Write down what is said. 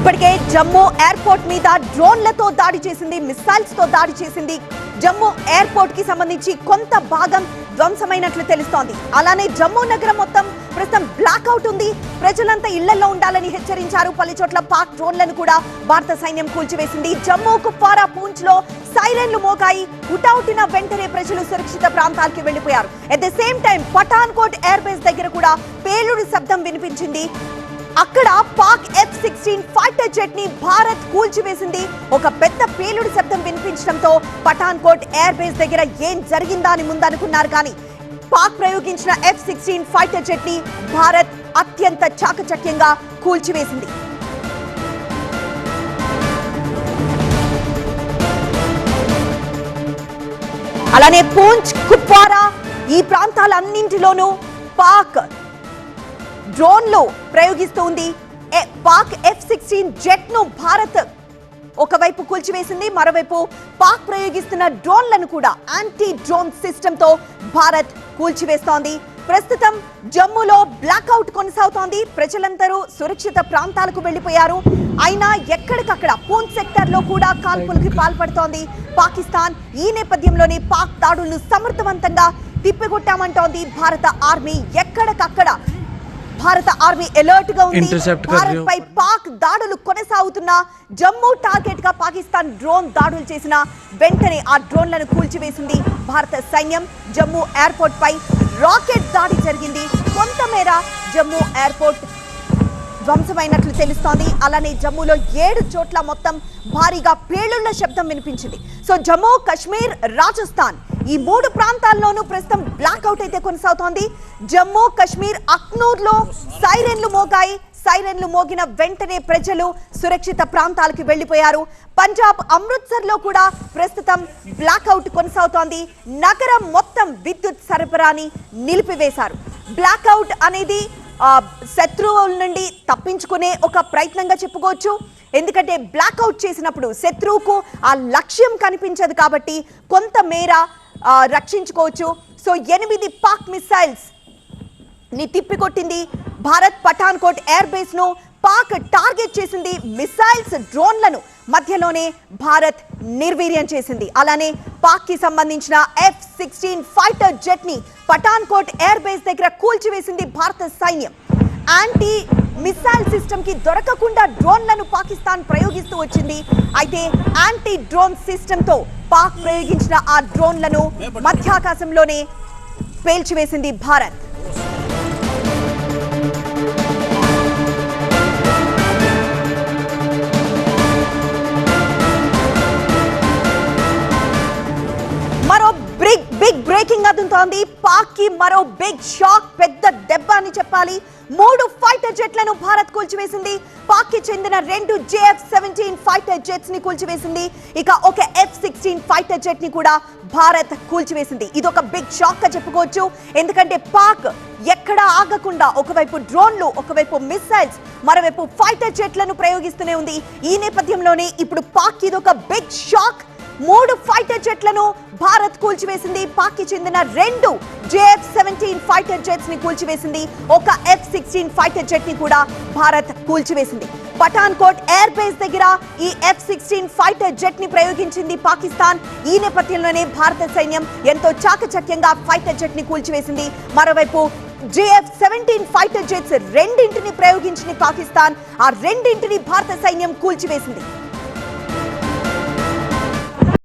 ఇప్పటికే జమ్మూ ఎయిర్పోర్ట్ మీద డ్రోన్లతో దాడి చేసింది, మిసైల్స్ తో దాడి చేసింది. జమ్మూ ఎయిర్పోర్ట్ కి సంబంధించి కొంత భాగం ధ్వంసమైనట్లు తెలుస్తోంది. అలానే జమ్మూ నగరం మొత్తం ప్రస్తుతం బ్లాక్ అవుట్ ఉంది. ప్రజలంతా ఇళ్లలో ఉండాలని హెచ్చరించారు. పలు చోట్ల పాక్ డ్రోన్లను కూడా భారత సైన్యం కూల్చివేసింది. జమ్మూ కుప్వారా పూంచ్ లో సైరన్లు మోగాయి. హుటాహుటిన వెంటనే ప్రజలు సురక్షిత ప్రాంతాలకు వెళ్లిపోయారు. At the same time Pathankot air base దగ్గర కూడా పేలుడు శబ్దం వినిపించింది. అక్కడ పాక్ F-16 ఫైటర్ జెట్ ని భారత్ కూల్చివేసింది. ఒక పెద్ద పేలుడు శబ్దం వినిపించడంతో పఠాన్కోట్ ఎయిర్ బేస్ దగ్గర ఏం జరిగిందా అని ముందనుకున్నారు. కానీ పాక్ ప్రయోగించిన F-16 ఫైటర్ జెట్ ని భారత్ అత్యంత చాకచక్యంగా కూల్చివేసింది. అలానే పూంచ్, కుప్వారా ఈ ప్రాంతాలన్నింటిలోనూ పాక్ డ్రోన్లు ప్రయోగిస్తుంది. పాక్ F-16 జెట్ ను భారత్ ఒకవైపు కూల్చివేసింది. మరోవైపు పాక్ ప్రయోగిస్తున్న డ్రోన్లను కూడా యాంటీ డ్రోన్ సిస్టమ్ తో భారత్ కూల్చివేస్తోంది. ప్రస్తుతం జమ్మూలో బ్లాక్అవుట్ కొనసాగుతోంది. ప్రజలందరూ సురక్షిత ప్రాంతాలకు వెళ్లిపోయారు. అయినా ఎక్కడికక్కడ పూంచ్ సెక్టర్ లో కూడా కాల్పులకి పాల్పడుతోంది పాకిస్తాన్. ఈ నేపథ్యంలోనే పాక్ దాడులను సమర్థవంతంగా తిప్పికొట్టామంటోంది భారత ఆర్మీ. ఎక్కడికక్కడ భారత ఆర్మీ అలర్ట్ గా ఉంది. భారత్ పై పాక్ దాడులు కొనసాగుతున్నా జమ్మూ టార్గెట్ గా పాకిస్తాన్ డ్రోన్ దాడులు చేసిన వెంటనే ఆ డ్రోన్లను కూల్చివేసింది భారత సైన్యం. జమ్మూ ఎయిర్పోర్ట్ పై రాకెట్ దాడి జరిగింది. కొంతమేర జమ్మూ ఎయిర్పోర్ట్ ధ్వంసమైనట్లు తెలుస్తోంది. అలానే జమ్మూలో 7 చోట్ల మొత్తం భారీగా పేలుళ్ల శబ్దం వినిపించింది. సో జమ్మూ, కాశ్మీర్, రాజస్థాన్ ఈ 3 ప్రాంతాల్లోనూ ప్రస్తుతం బ్లాక్అవుట్ అయితే కొనసాగుతోంది. జమ్మూ కాశ్మీర్ అఖ్నూర్ లో సైరన్లు మోగాయి. సైరన్లు మోగిన వెంటనే ప్రజలు సురక్షిత ప్రాంతాలకు వెళ్లిపోయారు. పంజాబ్ అమృత్సర్ లో కూడా ప్రస్తుతం బ్లాక్అవుట్ కొనసాగుతోంది. నగరం మొత్తం విద్యుత్ సరఫరాని నిలిపివేశారు. బ్లాక్అవుట్ అనేది శత్రువుల నుండి తప్పించుకునే ఒక ప్రయత్నంగా చెప్పుకోవచ్చు. ఎందుకంటే బ్లాక్అవుట్ చేసినప్పుడు శత్రువుకు ఆ లక్ష్యం కనిపించదు కాబట్టి కొంతమేర రక్షించుకోవచ్చు. సో 8 పాక్ మిసైల్స్ ని తిప్పికొట్టింది భారత్. పఠాన్కోట్ ఎయిర్ బేస్ ను పాక్ టార్గెట్ చేసింది. మిసైల్స్, డ్రోన్లను మధ్యలోనే భారత్ నిర్వీర్యం చేసింది. అలానే పాక్ కి సంబంధించిన F-16 ఫైటర్ జెట్ ని పఠాన్కోట్ ఎయిర్ బేస్ దగ్గర కూల్చివేసింది భారత సైన్యం. యాంటీ మిసైల్ సిస్టమ్ కి దొరకకుండా డ్రోన్లను పాకిస్తాన్ ప్రయోగిస్తూ వచ్చింది. అయితే యాంటీ డ్రోన్ సిస్టమ్ తో పాక్ ప్రయోగించిన ఆ డ్రోన్లను మధ్యాకాశంలోనే పేల్చివేసింది భారత్. మరో బిగ్ బ్రేకింగ్ అందుతోంది. పాక్ కి మరో బిగ్ షాక్, పెద్ద దెబ్బ అని చెప్పాలి. 3 ఫైటర్ జెట్లను భారత్ కూల్చివేసింది. పాక్ కి చెందిన 2 JF-17 ఫైటర్ జెట్స్ ని కూల్చివేసింది. ఇక ఒక F-16 ఫైటర్ జెట్ ని కూడా భారత్ కూల్చివేసింది. ఇది ఒక బిగ్ షాక్ గా చెప్పుకోవచ్చు. ఎందుకంటే పాక్ ఎక్కడా ఆగకుండా ఒకవైపు డ్రోన్లు, ఒకవైపు మిసైల్స్, మరోవైపు ఫైటర్ జెట్లను ప్రయోగిస్తూనే ఉంది. ఈ నేపథ్యంలోనే ఇప్పుడు పాక్ ఇది ఒక బిగ్ షాక్. 3 ఫైటర్ జెట్లను భారత్ కూల్చివేసింది. పాక్ కి చెందిన 2 JF-17 ఫైటర్ జెట్స్ ని కూల్చివేసింది. ఒక F-16 ఫైటర్ జెట్ ని కూడా భారత్ కూల్చివేసింది. పఠాన్కోట్ ఎయిర్ బేస్ దగ్గర ఈ F-16 ఫైటర్ జెట్ ని ప్రయోగించింది పాకిస్తాన్. ఈ నేపథ్యంలోనే భారత సైన్యం ఎంతో చాకచక్యంగా ఫైటర్ జెట్ ని కూల్చివేసింది. మరోవైపు JF-17 ఫైటర్ జెట్స్ రెండింటిని ప్రయోగించింది పాకిస్తాన్. ఆ రెండింటిని భారత సైన్యం కూల్చివేసింది.